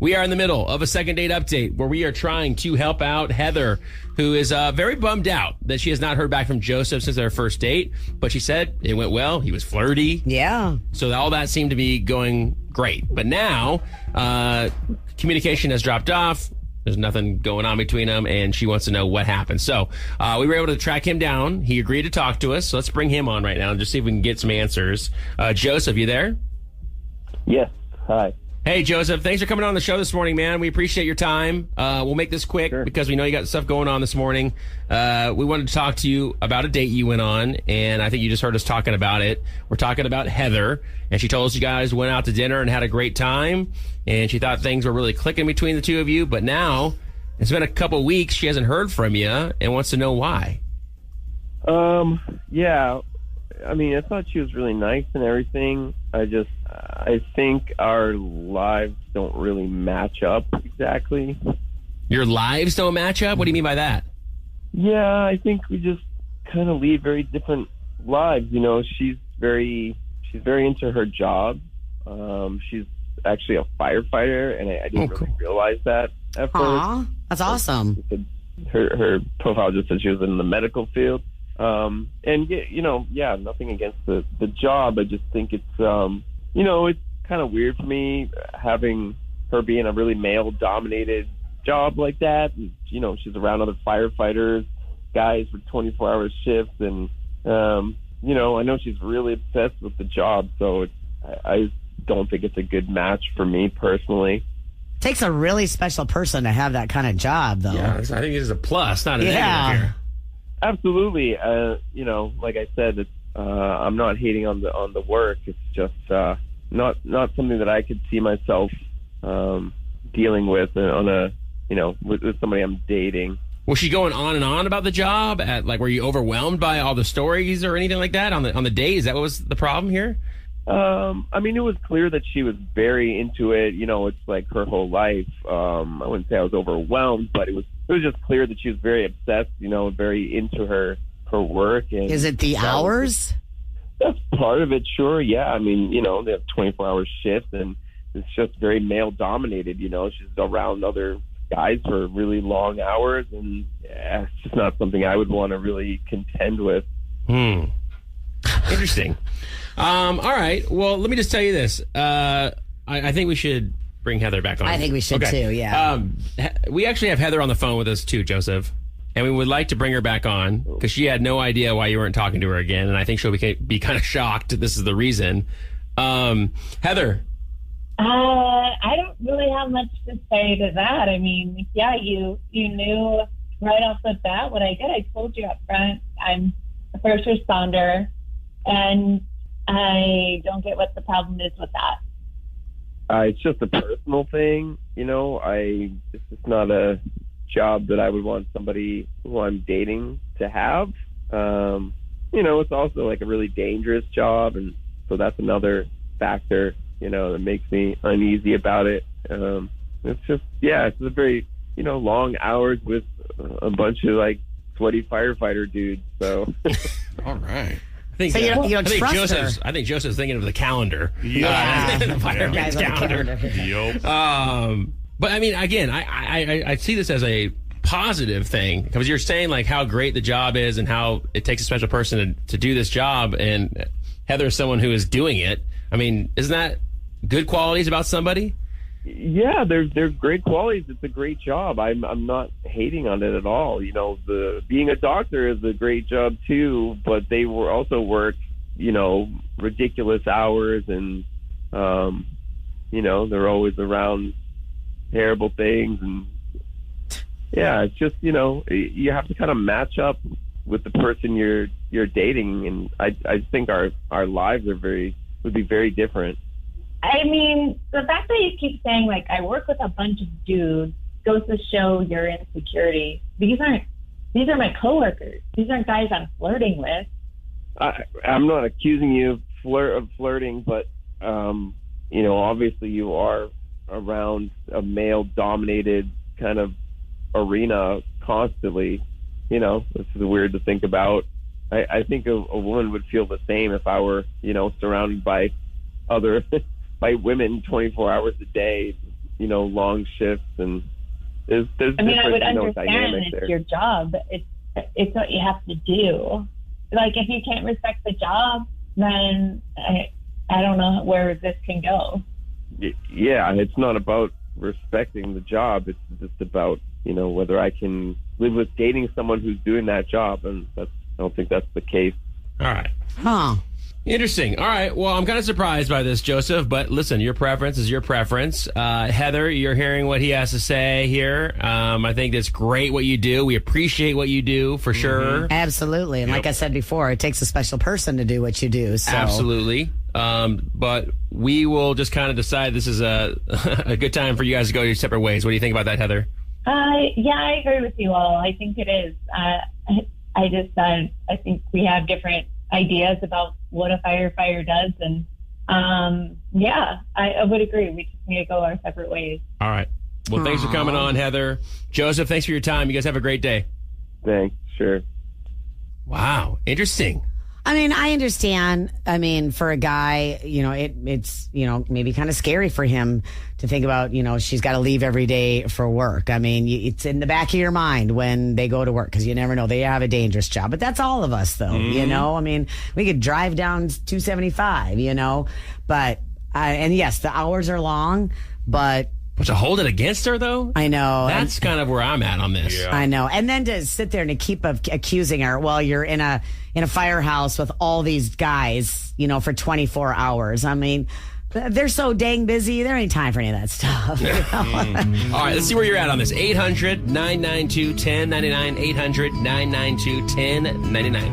We are in the middle of a second date update where we are trying to help out Heather, who is very bummed out that she has not heard back from Joseph since their first date. But she said it went well. He was flirty. Yeah. So all that seemed to be going great. But now communication has dropped off. There's nothing going on between them, and she wants to know what happened. So we were able to track him down. He agreed to talk to us. So let's bring him on right now and just see if we can get some answers. Joseph, you there? Yes. Hi. Hey, Joseph, thanks for coming on the show this morning, man. We appreciate your time. We'll make this quick because we know you got stuff going on this morning. We wanted to talk to you about a date you went on, and I think you just heard us talking about it. We're talking about Heather, and she told us you guys went out to dinner and had a great time, and she thought things were really clicking between the two of you, but now it's been a couple weeks. She hasn't heard from you and wants to know why. Yeah. I mean, I thought she was really nice and everything. I think our lives don't really match up exactly. Your lives don't match up? What do you mean by that? Yeah, I think we just kind of lead very different lives. You know, she's very into her job. She's actually a firefighter, and I didn't really realize that at first. Aw, that's awesome. Her profile just said she was in the medical field. And nothing against the job. I just think it's, it's kind of weird for me having her be in a really male-dominated job like that. And, she's around other firefighters, guys with 24-hour shifts, and I know she's really obsessed with the job. So I don't think it's a good match for me personally. Takes a really special person to have that kind of job, though. Yeah, I think it's a plus, not a negative here. Absolutely. Like I said, I'm not hating on the work. It's just not something that I could see myself dealing with with somebody I'm dating. Was she going on and on about the job? Were you overwhelmed by all the stories or anything like that on the date? Is that what was the problem here? It was clear that she was very into it. It's like her whole life. I wouldn't say I was overwhelmed, but it was just clear that she was very obsessed, very into her work. And is it the hours? That's part of it, sure. Yeah. They have 24-hour shifts, and it's just very male dominated. She's around other guys for really long hours, and it's just not something I would want to really contend with. Interesting. All right. Well, let me just tell you this. I think we should bring Heather back on. I think we should too, yeah. We actually have Heather on the phone with us too, Joseph. And we would like to bring her back on because she had no idea why you weren't talking to her again. And I think she'll be kind of shocked that this is the reason. Heather. I don't really have much to say to that. You knew right off the bat what I did. I told you up front, I'm a first responder, and I don't get what the problem is with that. It's just a personal thing, it's just not a job that I would want somebody who I'm dating to have. It's also like a really dangerous job, and so that's another factor, that makes me uneasy about it. It's just, it's a very, long hours with a bunch of like sweaty firefighter dudes. So, all right. I think Joseph's thinking of the calendar. Yeah. The fireman's calendar. Yep. But again, I see this as a positive thing because you're saying like how great the job is and how it takes a special person to do this job, and Heather is someone who is doing it. Isn't that good qualities about somebody? Yeah, they're great qualities. It's a great job. I'm not hating on it at all. Being a doctor is a great job too, but they also work, ridiculous hours, and they're always around terrible things, and it's just you have to kind of match up with the person you're dating, and I think our lives would be very different. The fact that you keep saying, like, I work with a bunch of dudes goes to show your insecurity. These are my coworkers. These aren't guys I'm flirting with. I'm not accusing you of flirting, but, obviously you are around a male-dominated kind of arena constantly. This is weird to think about. I think a woman would feel the same if I were, surrounded by other... by women 24 hours a day. long shifts, and there's I mean, I would different, understand dynamic it's there. your job. It's what you have to do. Like, if you can't respect the job, then I don't know where this can go. Yeah, it's not about respecting the job. It's just about, whether I can live with dating someone who's doing that job, and I don't think that's the case. All right. Huh. Interesting. All right. Well, I'm kind of surprised by this, Joseph, but listen, your preference is your preference. Heather, you're hearing what he has to say here. I think that's great what you do. We appreciate what you do for sure. Absolutely. And like I said before, it takes a special person to do what you do. So. Absolutely. But we will just kind of decide this is a good time for you guys to go your separate ways. What do you think about that, Heather? Yeah, I agree with you all. I think it is. I think we have different ideas about what a firefighter does, and I would agree. We just need to go our separate ways. All right. Well, thanks for coming on, Heather. Joseph, thanks for your time. You guys have a great day. Thanks. Sure. Wow. Interesting. I mean, I understand. I mean, for a guy, it's, maybe kind of scary for him to think about, she's got to leave every day for work. I mean, it's in the back of your mind when they go to work, because you never know. They have a dangerous job. But that's all of us, though, I mean, we could drive down 275, but, and yes, the hours are long, but to hold it against her, though? I know. That's kind of where I'm at on this. Yeah. I know. And then to sit there and to keep accusing her while you're in a firehouse with all these guys, for 24 hours. I mean, they're so dang busy. There ain't time for any of that stuff. All right, let's see where you're at on this. 800-992-1099. 800-992-1099.